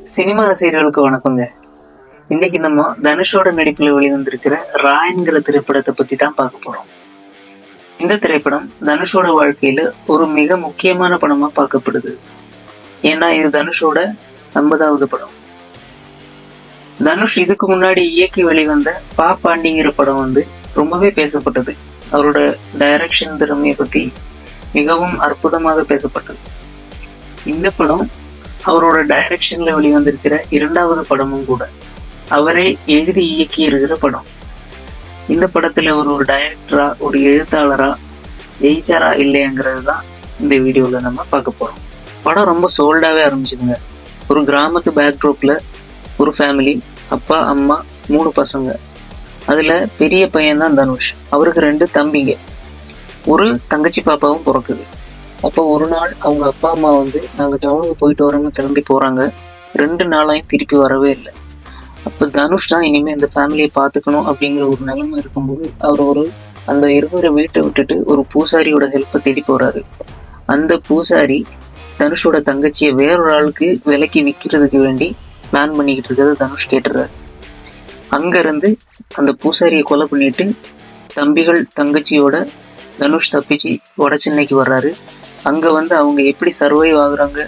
Cinema ரசிகர்களுக்கு வணக்கங்க. இன்னைக்கு நம்ம தனுஷோட நடிப்புல வெளிவந்திருக்கிற ராயன்கிற திரைப்படத்தை பத்தி தான் பார்க்க போறோம். இந்த திரைப்படம் தனுஷோட வாழ்க்கையில ஒரு மிக முக்கியமான படமா பார்க்கப்படுது. ஏன்னா இது தனுஷோட 50வது படம். தனுஷ் இதுக்கு முன்னாடி இயக்கி வெளிவந்த பாண்டிங்கிற படம் ரொம்பவே பேசப்பட்டது. அவரோட டைரக்ஷன் திறமையை பத்தி மிகவும் அற்புதமாக பேசப்பட்டது. இந்த படம் அவரோட டைரக்ஷன்ல வெளிவந்திருக்கிற 2வது படமும் கூட. அவரே எழுதி இயக்கி இருக்கிற படம். இந்த படத்துல ஒரு டைரக்டரா, ஒரு எழுத்தாளரா ஜெயிச்சாரா இல்லையாங்கிறது தான் இந்த வீடியோல நம்ம பார்க்க போறோம். படம் ரொம்ப சோல்டாவே ஆரம்பிச்சுதுங்க. ஒரு கிராமத்து பேக்ட்ராப்ல ஒரு ஃபேமிலி, அப்பா அம்மா 3 பசங்க. அதுல பெரிய பையன் தான் தனுஷ். அவருக்கு 2 தம்பிங்க, ஒரு தங்கச்சி பாப்பாவும் பிறக்குது. அப்போ ஒரு நாள் அவங்க அப்பா அம்மா நாங்கள் டவுனுக்கு போயிட்டு வரோம்னு கிளம்பி போகிறாங்க. 2 நாளாயும் திருப்பி வரவே இல்லை. அப்போ தனுஷ் தான் இனிமேல் இந்த ஃபேமிலியை பார்த்துக்கணும் அப்படிங்கிற ஒரு நிலைமை இருக்கும்போது அவர் அந்த இருக்கிற வீட்டை விட்டுட்டு ஒரு பூசாரியோட ஹெல்ப்பை தேடி போகிறாரு. அந்த பூசாரி தனுஷோட தங்கச்சியை வேறொரு ஆளுக்கு விலைக்கு விற்கிறதுக்கு வேண்டி பிளான் பண்ணிக்கிட்டு இருக்கிறத தனுஷ் கேட்டுறாரு. அங்கேருந்து அந்த பூசாரியை கொலை பண்ணிட்டு தம்பிகள் தங்கச்சியோட தனுஷ் தப்பிச்சு வட சென்னைக்கு வர்றாரு. அங்கே அவங்க எப்படி சர்வைவ் ஆகுறாங்க,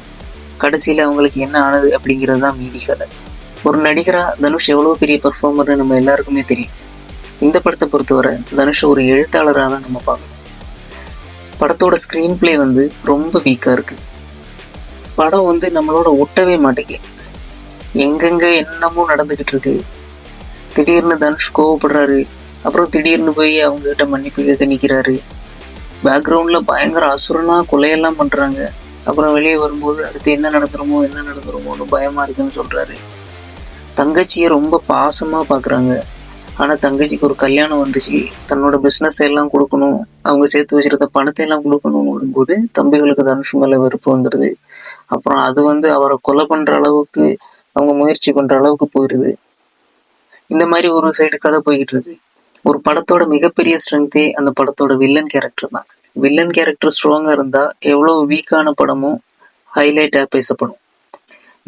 கடைசியில் அவங்களுக்கு என்ன ஆனது அப்படிங்கிறது தான் மீதி கதை. ஒரு நடிகராக தனுஷ் எவ்வளோ பெரிய பர்ஃபார்மர்னு நம்ம எல்லாருக்குமே தெரியும். இந்த படத்தை பொறுத்தவரை தனுஷ் ஒரு எழுத்தாளராக தான் நம்ம பார்க்கணும். படத்தோட ஸ்க்ரீன் பிளே ரொம்ப வீக்காக இருக்குது. படம் நம்மளோட ஒட்டவே மாட்டேங்குது. எங்கெங்கே என்னமோ நடந்துக்கிட்டு இருக்கு. திடீர்னு தனுஷ் கோவப்படுறாரு, அப்புறம் திடீர்னு போய் அவங்ககிட்ட மன்னிப்பு கேட்க நிற்கிறாரு. பேக்ரவுண்டில் பயங்கர அசுரனா கொலையெல்லாம் பண்ணுறாங்க. அப்புறம் வெளியே வரும்போது அடுத்து என்ன நடந்துருமோன்னு பயமாக இருக்குன்னு சொல்கிறாரு. தங்கச்சியை ரொம்ப பாசமாக பார்க்குறாங்க. ஆனால் தங்கச்சிக்கு ஒரு கல்யாணம் வந்துச்சு, தன்னோட பிஸ்னஸ் எல்லாம் கொடுக்கணும், அவங்க சேர்த்து வச்சுருந்த பணத்தை எல்லாம் கொடுக்கணும்னு வரும்போது தம்பிகளுக்கு தனுஷ் மேலே வெறுப்பு வந்துடுது. அப்புறம் அது அவரை கொலை பண்ணுற அளவுக்கு, அவங்க முயற்சி பண்ணுற அளவுக்கு போயிடுது. இந்த மாதிரி ஒரு சைடு கதை போய்கிட்டு இருக்கு. ஒரு படத்தோட மிகப்பெரிய ஸ்ட்ரென்த்தே அந்த படத்தோட வில்லன் கேரக்டர் தான். வில்லன் கேரக்டர் ஸ்ட்ராங்காக இருந்தால் எவ்வளோ வீக்கான படமும் ஹைலைட்டாக பேசப்படும்.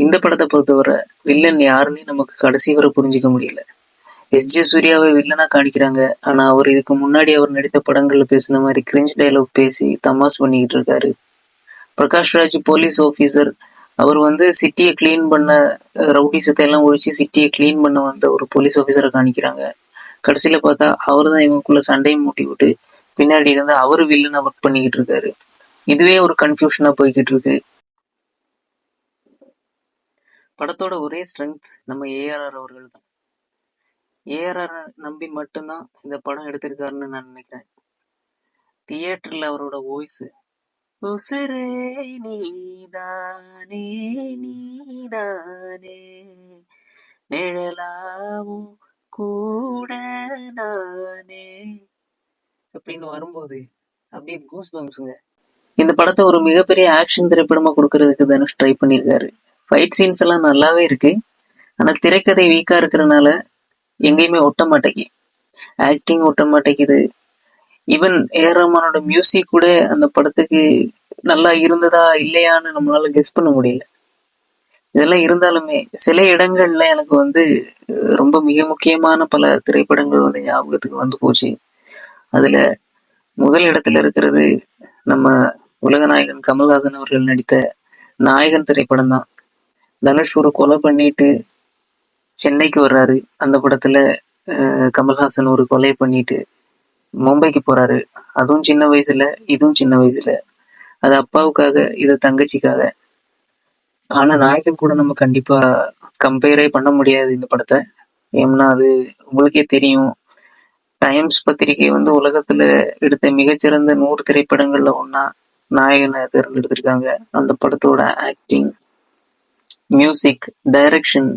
இந்த படத்தை பொறுத்தவரை வில்லன் யாருன்னு நமக்கு கடைசி வரை புரிஞ்சிக்க முடியல. எஸ்ஜே சூர்யாவை வில்லனாக காணிக்கிறாங்க. ஆனால் அவர் இதுக்கு முன்னாடி அவர் நடித்த படங்களில் பேசின மாதிரி கிரிஞ்ச் டைலாக் பேசி தமாஸ் பண்ணிக்கிட்டு இருக்காரு. பிரகாஷ் ராஜ் போலீஸ் ஆஃபீஸர், அவர் சிட்டியை கிளீன் பண்ண, ரவுடிசத்தை எல்லாம் ஒழிச்சு சிட்டியை கிளீன் பண்ண ஒரு போலீஸ் ஆஃபீஸரை காணிக்கிறாங்க. கடைசியில பார்த்தா அவர் தான் இவங்களுக்குள்ள சண்டையை மூட்டி விட்டு பின்னாடி அவரு வில்லனா ஒர்க் பண்ணிக்கிட்டு இருக்காரு. இதுவே ஒரு கன்ஃபியூஷனா போய்கிட்டு இருக்கு. படத்தோட ஒரே ஸ்ட்ரென்த் நம்ம ஏஆர்ஆர் அவர்கள் தான். ஏஆர்ஆர் நம்பி மட்டும்தான் இந்த படம் எடுத்திருக்காருன்னு நான் நினைக்கிறேன். தியேட்டர்ல அவரோட வாய்ஸ், உசுரே நீதானே நீதானே நிழலாவும் கூட நானே அப்படின்னு வரும்போது அப்படியே கூஸ் பம்ப்ஸுங்க. இந்த படத்தை ஒரு மிகப்பெரிய ஆக்ஷன் திரைப்படமா கொடுக்கறதுக்கு தனுஷ் ட்ரை பண்ணியிருக்காரு. ஃபைட் சீன்ஸ் எல்லாம் நல்லாவே இருக்கு. ஆனா திரைக்கதை வீக்கா இருக்கிறனால எங்கேயுமே ஒட்ட மாட்டேங்குது. ஆக்டிங் ஒட்ட மாட்டேங்குது. ஈவன் ஏஆர் ரஹ்மானோட மியூசிக் கூட அந்த படத்துக்கு நல்லா இருந்ததா இல்லையான்னு நம்மளால கெஸ் பண்ண முடியல. இதெல்லாம் இருந்தாலுமே சில இடங்கள்ல எனக்கு ரொம்ப மிக முக்கியமான பல திரைப்படங்கள் ஞாபகத்துக்கு போச்சு. அதுல முதல் இடத்துல இருக்கிறது நம்ம உலகநாயகன் கமல்ஹாசன் அவர்கள் நடித்த நாயகன் திரைப்படம் தான். தனுஷ் ஒரு கொலை பண்ணிட்டு சென்னைக்கு வர்றாரு. அந்த படத்துல கமல்ஹாசன் ஒரு கொலை பண்ணிட்டு மும்பைக்கு போறாரு. அதுவும் சின்ன வயசுல, இதுவும் சின்ன வயசுல. அது அப்பாவுக்காக, இது தங்கச்சிக்காக. ஆனா நாயகன் கூட நம்ம கண்டிப்பா கம்பேரே பண்ண முடியாது இந்த படத்தை. ஏன்னா அது உங்களுக்கே தெரியும். டைம்ஸ் பத்திரிகை உலகத்துல எடுத்த மிகச்சிறந்த 100 திரைப்படங்கள்ல ஒன்னா நாயகனை தேர்ந்தெடுத்திருக்காங்க. அந்த படத்தோட acting, music, direction,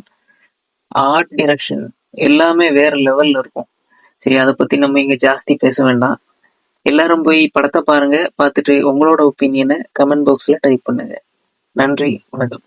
art direction எல்லாமே வேற லெவல்ல இருக்கும். சரி, அதை பத்தி நம்ம இங்க ஜாஸ்தி பேச வேண்டாம். எல்லாரும் போய் படத்தை பாருங்க. பார்த்துட்டு உங்களோட ஒப்பீனியனை கமெண்ட் பாக்ஸ்ல டைப் பண்ணுங்க. நன்றி, வணக்கம்.